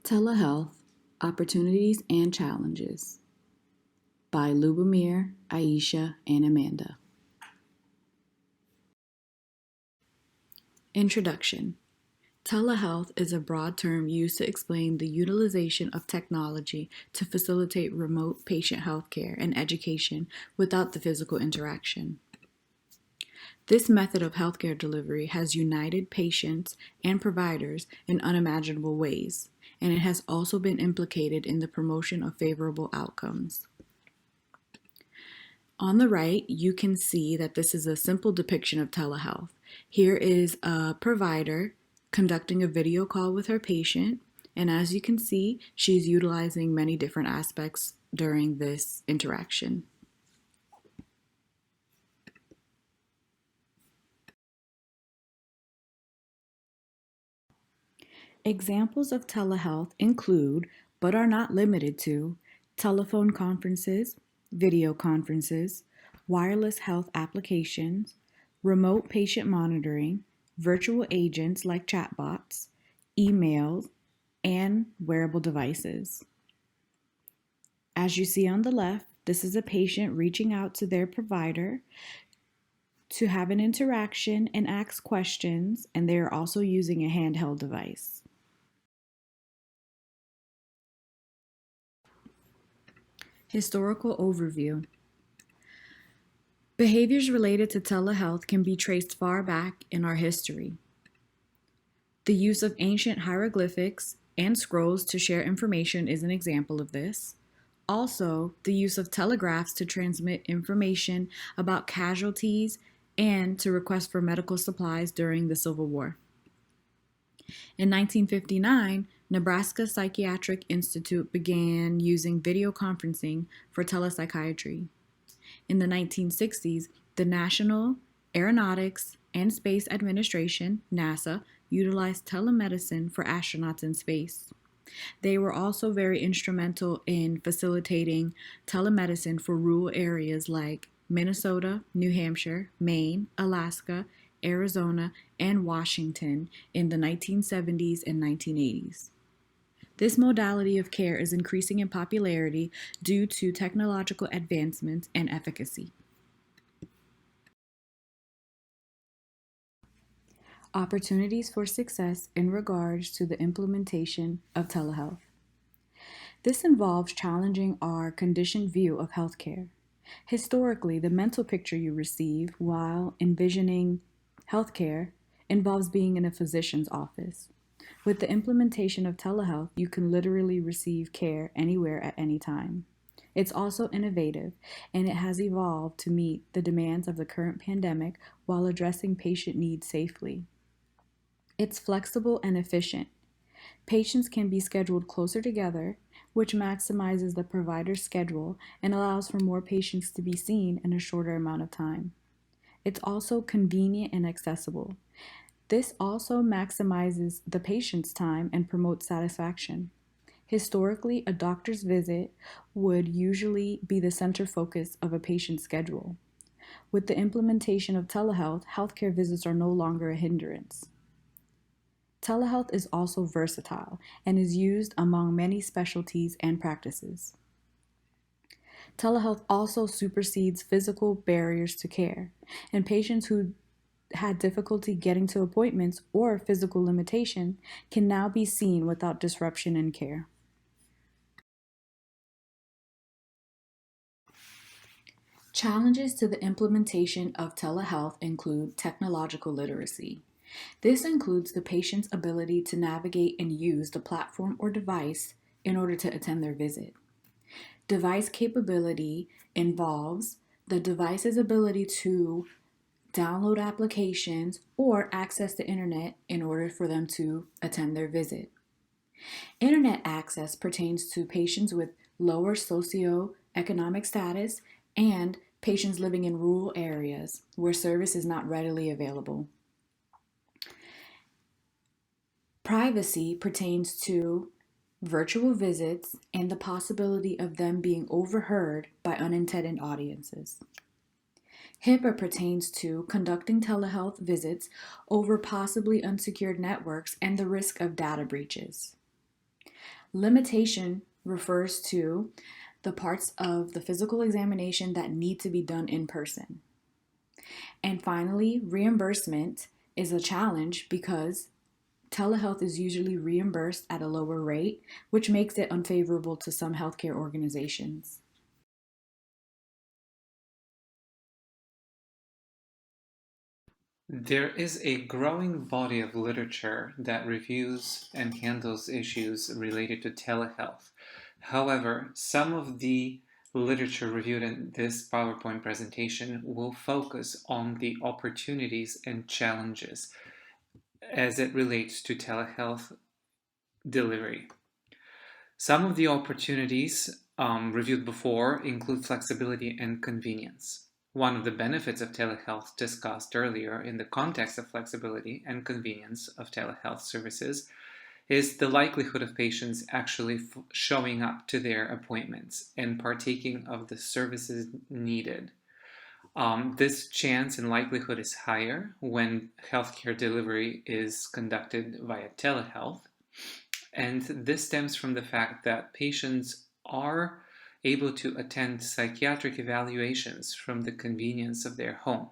Telehealth, Opportunities and Challenges by Lyubomir, Aisha, and Amanda. Introduction. Telehealth is a broad term used to explain the utilization of technology to facilitate remote patient healthcare and education without the physical interaction. This method of healthcare delivery has united patients and providers in unimaginable ways, and it has also been implicated in the promotion of favorable outcomes. On the right, you can see that this is a simple depiction of telehealth. Here is a provider conducting a video call with her patient, and as you can see, she's utilizing many different aspects during this interaction. Examples of telehealth include, but are not limited to, telephone conferences, video conferences, wireless health applications, remote patient monitoring, virtual agents like chatbots, emails, and wearable devices. As you see on the left, this is a patient reaching out to their provider to have an interaction and ask questions, and they are also using a handheld device. Historical overview. Behaviors related to telehealth can be traced far back in our history. The use of ancient hieroglyphics and scrolls to share information is an example of this. Also, the use of telegraphs to transmit information about casualties and to request for medical supplies during the Civil War. In 1959, Nebraska Psychiatric Institute began using video conferencing for telepsychiatry. In the 1960s, the National Aeronautics and Space Administration, NASA, utilized telemedicine for astronauts in space. They were also very instrumental in facilitating telemedicine for rural areas like Minnesota, New Hampshire, Maine, Alaska, Arizona, and Washington in the 1970s and 1980s. This modality of care is increasing in popularity due to technological advancements and efficacy. Opportunities for success in regards to the implementation of telehealth. This involves challenging our conditioned view of healthcare. Historically, the mental picture you receive while envisioning healthcare involves being in a physician's office. With the implementation of telehealth, you can literally receive care anywhere at any time. It's also innovative, and it has evolved to meet the demands of the current pandemic while addressing patient needs safely. It's flexible and efficient. Patients can be scheduled closer together, which maximizes the provider's schedule and allows for more patients to be seen in a shorter amount of time. It's also convenient and accessible. This also maximizes the patient's time and promotes satisfaction. Historically, a doctor's visit would usually be the center focus of a patient's schedule. With the implementation of telehealth, healthcare visits are no longer a hindrance. Telehealth is also versatile and is used among many specialties and practices. Telehealth also supersedes physical barriers to care, and patients who had difficulty getting to appointments or physical limitation can now be seen without disruption in care. Challenges to the implementation of telehealth include technological literacy. This includes the patient's ability to navigate and use the platform or device in order to attend their visit. Device capability involves the device's ability to download applications or access the internet in order for them to attend their visit. Internet access pertains to patients with lower socioeconomic status and patients living in rural areas where service is not readily available. Privacy pertains to virtual visits and the possibility of them being overheard by unintended audiences. HIPAA pertains to conducting telehealth visits over possibly unsecured networks and the risk of data breaches. Limitation refers to the parts of the physical examination that need to be done in person. And finally, reimbursement is a challenge because telehealth is usually reimbursed at a lower rate, which makes it unfavorable to some healthcare organizations. There is a growing body of literature that reviews and handles issues related to telehealth. However, some of the literature reviewed in this PowerPoint presentation will focus on the opportunities and challenges as it relates to telehealth delivery. Some of the opportunities reviewed before include flexibility and convenience. One of the benefits of telehealth discussed earlier in the context of flexibility and convenience of telehealth services is the likelihood of patients actually showing up to their appointments and partaking of the services needed. This chance and likelihood is higher when healthcare delivery is conducted via telehealth. And this stems from the fact that patients are able to attend psychiatric evaluations from the convenience of their home.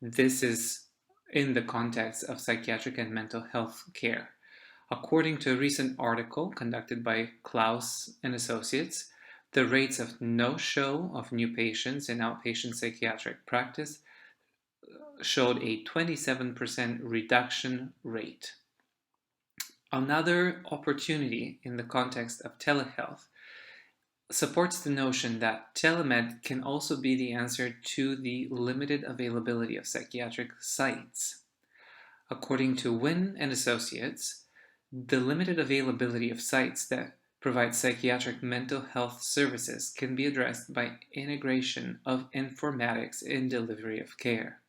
This is in the context of psychiatric and mental health care. According to a recent article conducted by Klaus and Associates, the rates of no-show of new patients in outpatient psychiatric practice showed a 27% reduction rate. Another opportunity in the context of telehealth supports the notion that telemed can also be the answer to the limited availability of psychiatric sites. According to Wynn and Associates, the limited availability of sites that provide psychiatric mental health services can be addressed by integration of informatics in delivery of care.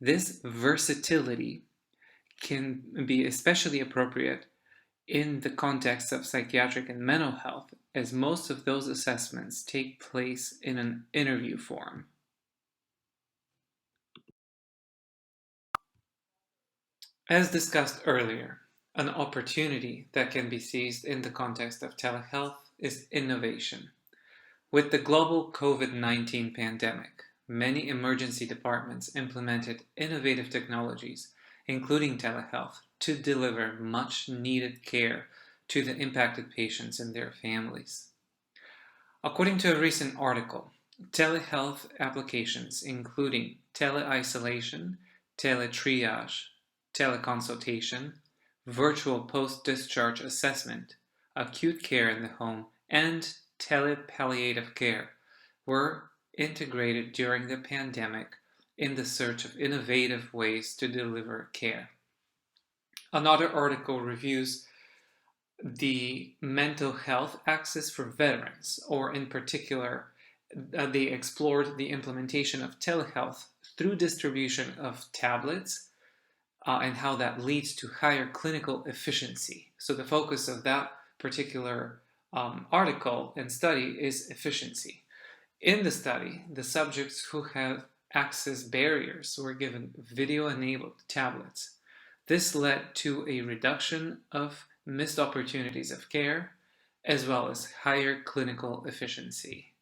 This versatility can be especially appropriate in the context of psychiatric and mental health, as most of those assessments take place in an interview form. As discussed earlier, an opportunity that can be seized in the context of telehealth is innovation. With the global COVID-19 pandemic, many emergency departments implemented innovative technologies, including telehealth, to deliver much needed care to the impacted patients and their families. According to a recent article, telehealth applications including tele-isolation, tele-triage, teleconsultation, virtual post-discharge assessment, acute care in the home, and telepalliative care were integrated during the pandemic in the search of innovative ways to deliver care. Another article reviews the mental health access for veterans, or in particular, they explored the implementation of telehealth through distribution of tablets and how that leads to higher clinical efficiency. So the focus of that particular article and study is efficiency. In the study, the subjects who have access barriers were given video-enabled tablets. This led to a reduction of missed opportunities of care, as well as higher clinical efficiency.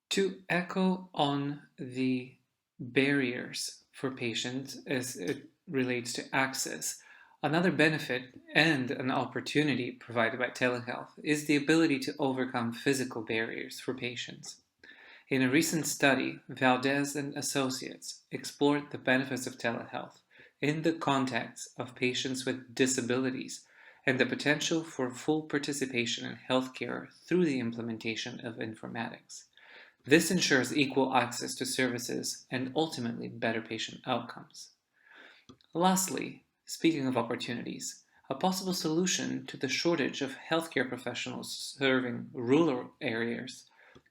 To echo on the barriers for patients as it relates to access, another benefit and an opportunity provided by telehealth is the ability to overcome physical barriers for patients. In a recent study, Valdez and Associates explored the benefits of telehealth in the context of patients with disabilities and the potential for full participation in healthcare through the implementation of informatics. This ensures equal access to services and ultimately better patient outcomes. Lastly, speaking of opportunities, a possible solution to the shortage of healthcare professionals serving rural areas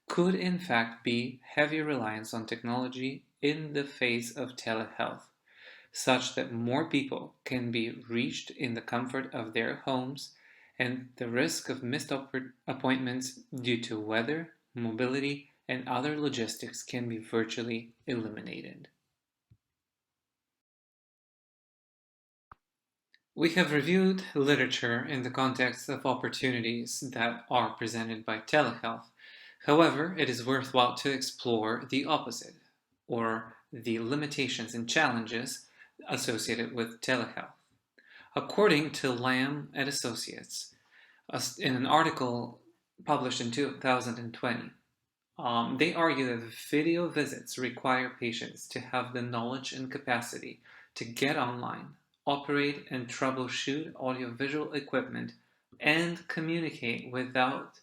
could in fact be heavy reliance on technology in the face of telehealth, such that more people can be reached in the comfort of their homes and the risk of missed appointments due to weather, mobility, and other logistics can be virtually eliminated. We have reviewed literature in the context of opportunities that are presented by telehealth. However, it is worthwhile to explore the opposite, or the limitations and challenges associated with telehealth. According to Lamb and Associates, in an article published in 2020, they argue that video visits require patients to have the knowledge and capacity to get online, operate and troubleshoot audiovisual equipment, and communicate without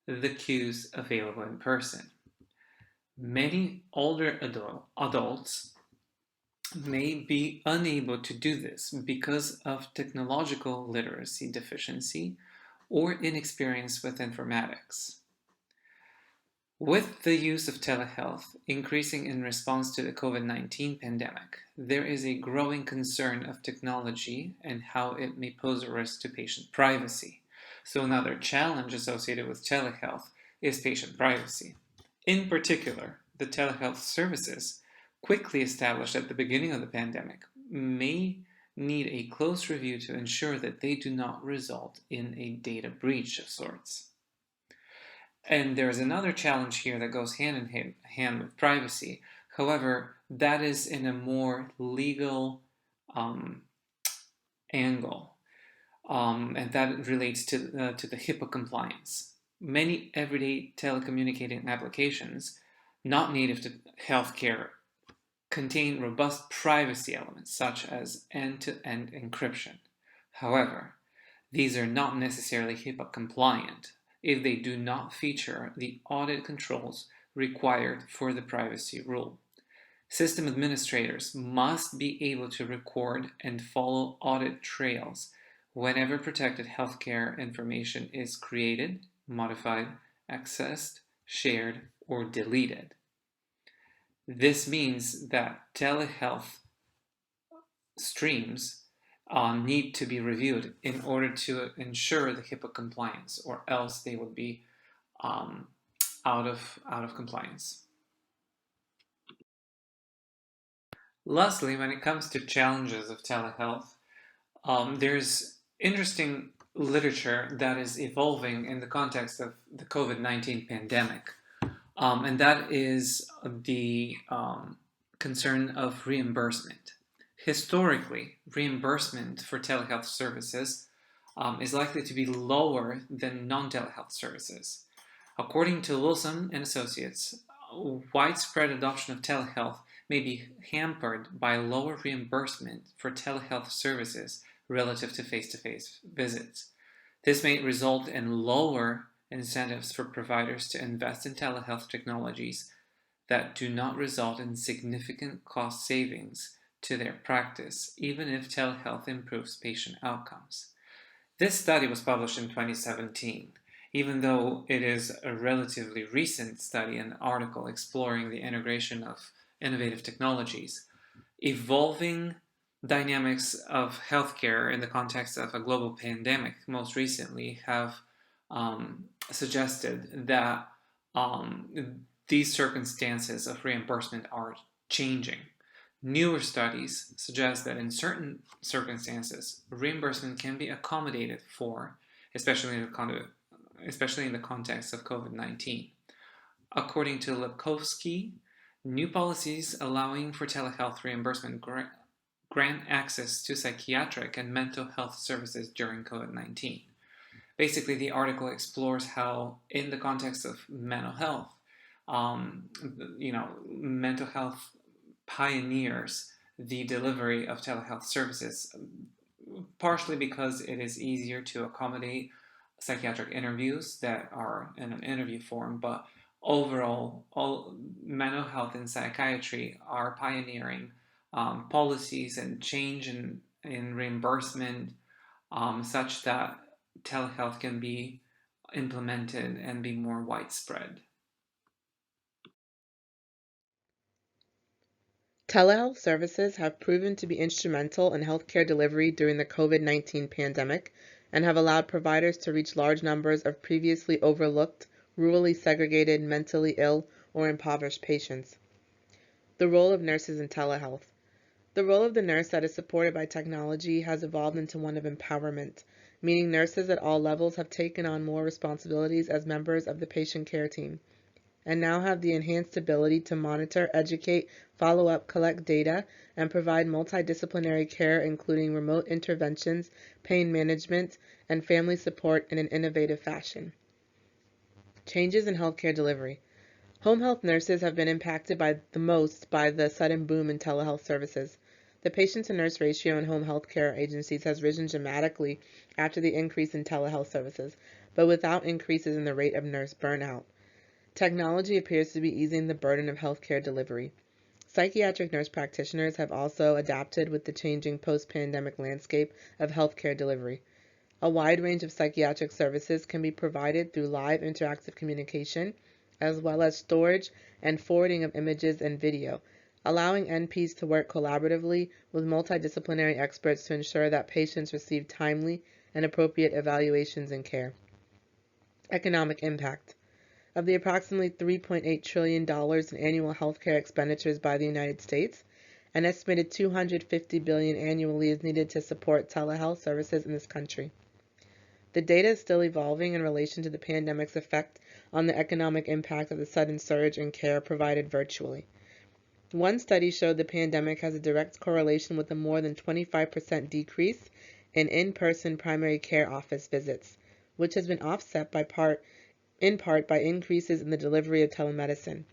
the cues available in person. Many older adults may be unable to do this because of technological literacy deficiency or inexperience with informatics. With the use of telehealth increasing in response to the COVID-19 pandemic, there is a growing concern of technology and how it may pose a risk to patient privacy. So another challenge associated with telehealth is patient privacy. In particular, the telehealth services quickly established at the beginning of the pandemic may need a close review to ensure that they do not result in a data breach of sorts. And there's another challenge here that goes hand in hand with privacy. However, that is in a more legal angle, and that relates to the HIPAA compliance. Many everyday telecommunicating applications, not native to healthcare, contain robust privacy elements such as end-to-end encryption. However, these are not necessarily HIPAA compliant if they do not feature the audit controls required for the privacy rule. System administrators must be able to record and follow audit trails whenever protected healthcare information is created, modified, accessed, shared, or deleted. This means that telehealth streams need to be reviewed in order to ensure the HIPAA compliance, or else they would be out of compliance. Lastly, when it comes to challenges of telehealth, there's interesting literature that is evolving in the context of the COVID-19 pandemic, and that is the concern of reimbursement. Historically, reimbursement for telehealth services is likely to be lower than non-telehealth services. According to Wilson and Associates, widespread adoption of telehealth may be hampered by lower reimbursement for telehealth services relative to face-to-face visits. This may result in lower incentives for providers to invest in telehealth technologies that do not result in significant cost savings to their practice, even if telehealth improves patient outcomes. This study was published in 2017, even though it is a relatively recent study and article exploring the integration of innovative technologies. Evolving dynamics of healthcare in the context of a global pandemic most recently have suggested that these circumstances of reimbursement are changing. Newer studies suggest that in certain circumstances, reimbursement can be accommodated for, especially in the context of COVID-19. According to Lepkowski, new policies allowing for telehealth reimbursement grant access to psychiatric and mental health services during COVID-19. Basically, the article explores how, in the context of mental health, mental health pioneers the delivery of telehealth services, partially because it is easier to accommodate psychiatric interviews that are in an interview form, but overall, all mental health and psychiatry are pioneering policies and change in reimbursement such that telehealth can be implemented and be more widespread. Telehealth services have proven to be instrumental in healthcare delivery during the COVID-19 pandemic and have allowed providers to reach large numbers of previously overlooked, rurally segregated, mentally ill, or impoverished patients. The role of nurses in telehealth. The role of the nurse that is supported by technology has evolved into one of empowerment, meaning nurses at all levels have taken on more responsibilities as members of the patient care team, and now have the enhanced ability to monitor, educate, follow up, collect data, and provide multidisciplinary care, including remote interventions, pain management, and family support in an innovative fashion. Changes in healthcare delivery. Home health nurses have been impacted the most by the sudden boom in telehealth services. The patient-to-nurse ratio in home health care agencies has risen dramatically after the increase in telehealth services, but without increases in the rate of nurse burnout. Technology appears to be easing the burden of healthcare delivery. Psychiatric nurse practitioners have also adapted with the changing post-pandemic landscape of healthcare delivery. A wide range of psychiatric services can be provided through live interactive communication, as well as storage and forwarding of images and video, allowing NPs to work collaboratively with multidisciplinary experts to ensure that patients receive timely and appropriate evaluations and care. Economic impact. Of the approximately $3.8 trillion in annual healthcare expenditures by the United States, an estimated $250 billion annually is needed to support telehealth services in this country. The data is still evolving in relation to the pandemic's effect on the economic impact of the sudden surge in care provided virtually. One study showed the pandemic has a direct correlation with a more than 25% decrease in in-person primary care office visits, which has been offset in part by increases in the delivery of telemedicine,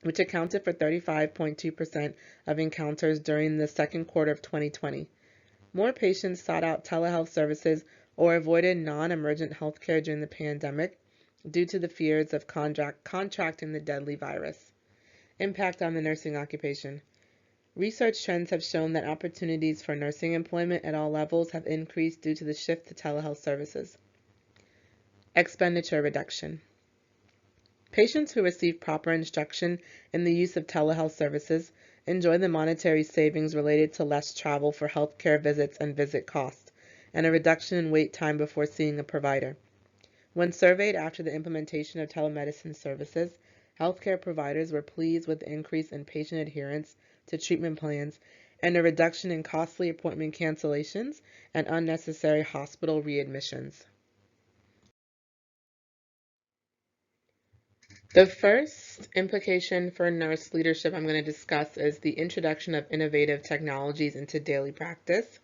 which accounted for 35.2% of encounters during the second quarter of 2020. More patients sought out telehealth services or avoided non-emergent healthcare during the pandemic due to the fears of contracting the deadly virus. Impact on the nursing occupation. Research trends have shown that opportunities for nursing employment at all levels have increased due to the shift to telehealth services. Expenditure reduction. Patients who receive proper instruction in the use of telehealth services enjoy the monetary savings related to less travel for healthcare visits and visit costs, and a reduction in wait time before seeing a provider. When surveyed after the implementation of telemedicine services, healthcare providers were pleased with the increase in patient adherence to treatment plans and a reduction in costly appointment cancellations and unnecessary hospital readmissions. The first implication for nurse leadership I'm going to discuss is the introduction of innovative technologies into daily practice.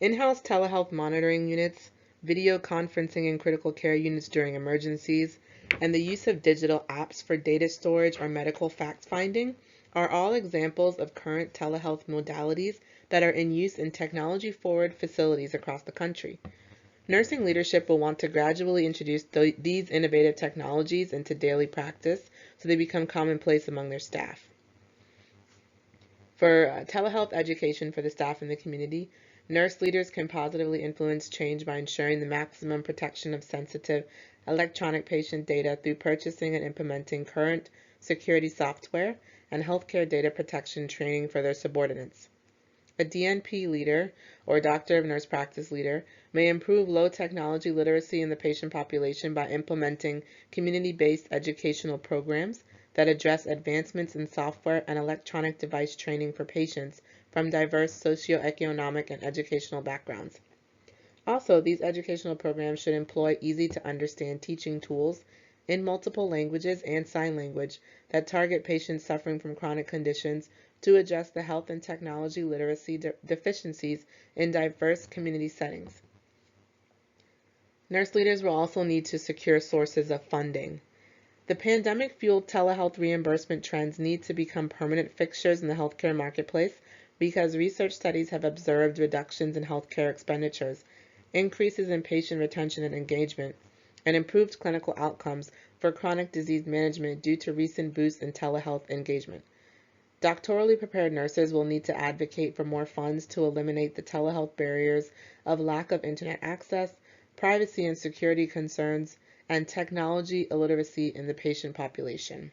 In-house telehealth monitoring units, video conferencing in critical care units during emergencies, and the use of digital apps for data storage or medical fact-finding are all examples of current telehealth modalities that are in use in technology-forward facilities across the country. Nursing leadership will want to gradually introduce these innovative technologies into daily practice so they become commonplace among their staff. For telehealth education for the staff and the community, nurse leaders can positively influence change by ensuring the maximum protection of sensitive electronic patient data through purchasing and implementing current security software and healthcare data protection training for their subordinates. A DNP leader, or Doctor of Nurse Practice leader, may improve low technology literacy in the patient population by implementing community-based educational programs that address advancements in software and electronic device training for patients from diverse socioeconomic and educational backgrounds. Also, these educational programs should employ easy-to-understand teaching tools in multiple languages and sign language that target patients suffering from chronic conditions to address the health and technology literacy deficiencies in diverse community settings. Nurse leaders will also need to secure sources of funding. The pandemic-fueled telehealth reimbursement trends need to become permanent fixtures in the healthcare marketplace because research studies have observed reductions in healthcare expenditures, increases in patient retention and engagement, and improved clinical outcomes for chronic disease management due to recent boosts in telehealth engagement. Doctorally prepared nurses will need to advocate for more funds to eliminate the telehealth barriers of lack of internet access, privacy and security concerns, and technology illiteracy in the patient population.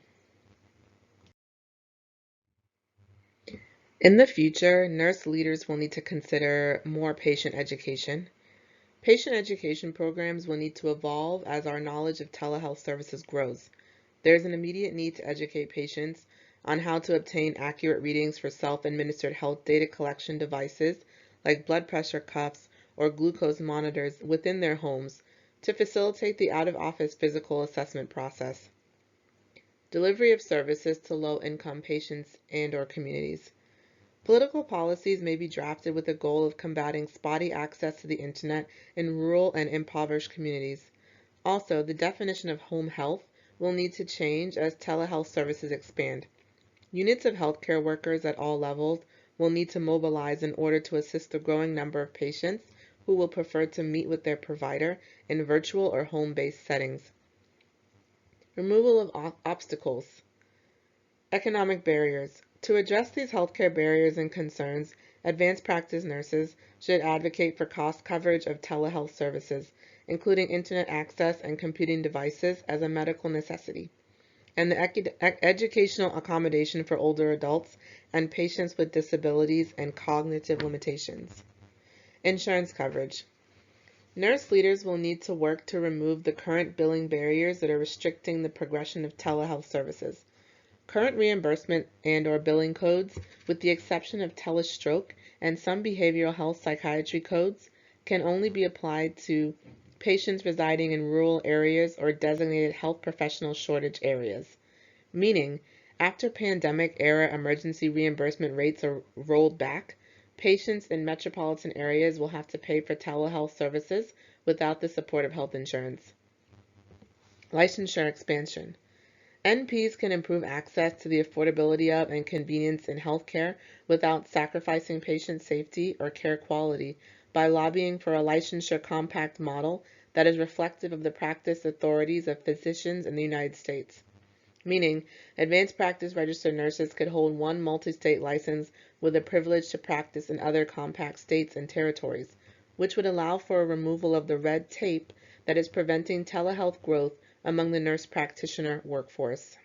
In the future, nurse leaders will need to consider more patient education. Patient education programs will need to evolve as our knowledge of telehealth services grows. There is an immediate need to educate patients on how to obtain accurate readings for self-administered health data collection devices like blood pressure cuffs or glucose monitors within their homes to facilitate the out-of-office physical assessment process. Delivery of services to low-income patients and/or communities. Political policies may be drafted with the goal of combating spotty access to the internet in rural and impoverished communities. Also, the definition of home health will need to change as telehealth services expand. Units of healthcare workers at all levels will need to mobilize in order to assist the growing number of patients who will prefer to meet with their provider in virtual or home-based settings. Removal of obstacles. Economic barriers. To address these healthcare barriers and concerns, advanced practice nurses should advocate for cost coverage of telehealth services, including internet access and computing devices as a medical necessity, and the educational accommodation for older adults and patients with disabilities and cognitive limitations. Insurance coverage. Nurse leaders will need to work to remove the current billing barriers that are restricting the progression of telehealth services. Current reimbursement and/or billing codes, with the exception of telestroke and some behavioral health psychiatry codes, can only be applied to patients residing in rural areas or designated health professional shortage areas. Meaning, after pandemic-era emergency reimbursement rates are rolled back, patients in metropolitan areas will have to pay for telehealth services without the support of health insurance. Licensure expansion. NPs can improve access to the affordability of and convenience in healthcare without sacrificing patient safety or care quality by lobbying for a licensure compact model that is reflective of the practice authorities of physicians in the United States. Meaning, advanced practice registered nurses could hold one multi-state license with a privilege to practice in other compact states and territories, which would allow for a removal of the red tape that is preventing telehealth growth among the nurse practitioner workforce.